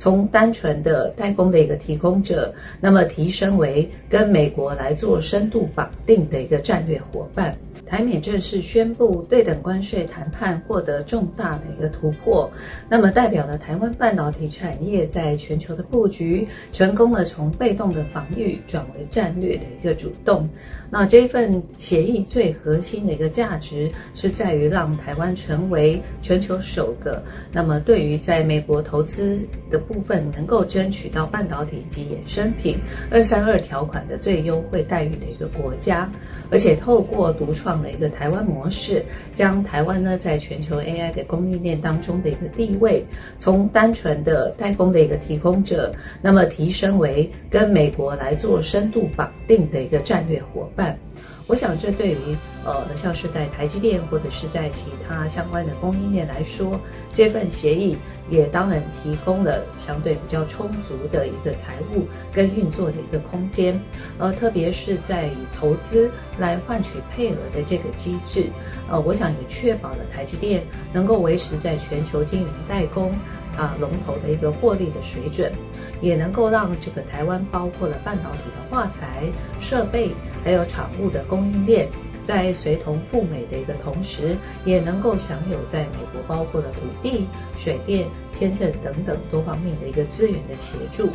从单纯的代工的一个提供者，那么提升为跟美国来做深度绑定的一个战略伙伴。台美正式宣布对等关税谈判获得重大的一个突破，那么代表了台湾半导体产业在全球的布局成功了从被动的防御转为战略的一个主动。那这份协议最核心的一个价值是在于让台湾成为全球首个，那么对于在美国投资的部分能够争取到半导体及衍生品232条款的最优惠待遇的一个国家，而且透过独创的一个台湾模式，将台湾呢在全球 AI 的供应链当中的一个地位，从单纯的代工的一个提供者，那么提升为跟美国来做深度绑定的一个战略伙伴。我想这对于像是在台积电或者是在其他相关的供应链来说，这份协议也当然提供了相对比较充足的一个财务跟运作的一个空间，特别是在以投资来换取配额的这个机制，我想也确保了台积电能够维持在全球晶圆代工龙头的一个获利的水准，也能够让这个台湾包括了半导体的化材、设备还有厂务的供应链，在随同赴美的一个同时，也能够享有在美国包括了土地、水电、签证等等多方面的一个资源的协助。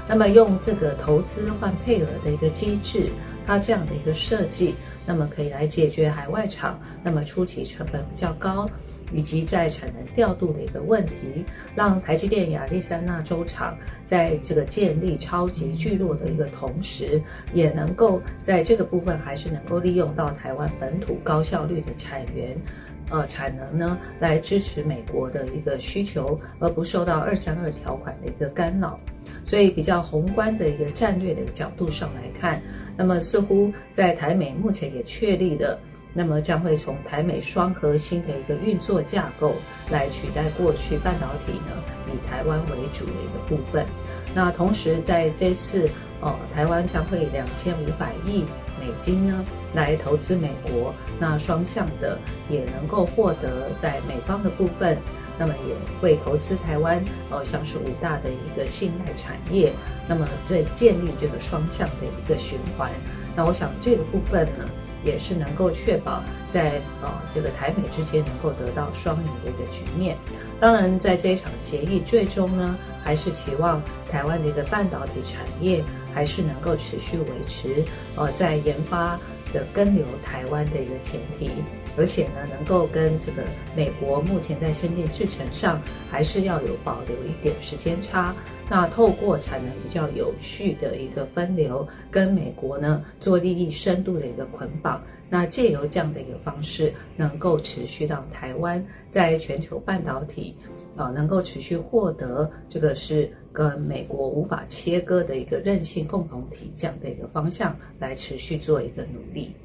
那么用这个投资换配额的一个机制，它这样的一个设计，那么可以来解决海外厂那么初期成本比较高，以及在产能调度的一个问题，让台积电亚利桑那州厂在这个建立超级聚落的一个同时，也能够在这个部分还是能够利用到台湾本土高效率的产能呢，来支持美国的一个需求，而不受到232条款的一个干扰。所以比较宏观的一个战略的角度上来看，那么似乎在台美目前也确立了，那么将会从台美双核心的一个运作架构来取代过去半导体呢以台湾为主的一个部分。那同时在这次台湾将会2500亿美金呢来投资美国，那双向的也能够获得在美方的部分，那么也会投资台湾像是5大的一个信赖产业，那么在建立这个双向的一个循环。那我想这个部分呢也是能够确保在这个台美之间能够得到双赢的一个局面。当然在这一场协议最终呢，还是期望台湾的一个半导体产业还是能够持续维持在研发的跟留台湾的一个前提，而且呢能够跟这个美国目前在先进制程上还是要有保留一点时间差，那透过产能比较有序的一个分流，跟美国呢做利益深度的一个捆绑，那借由这样的一个方式，能够持续让台湾在全球半导体能够持续获得这个是跟美国无法切割的一个韧性共同体这样的一个方向来持续做一个努力。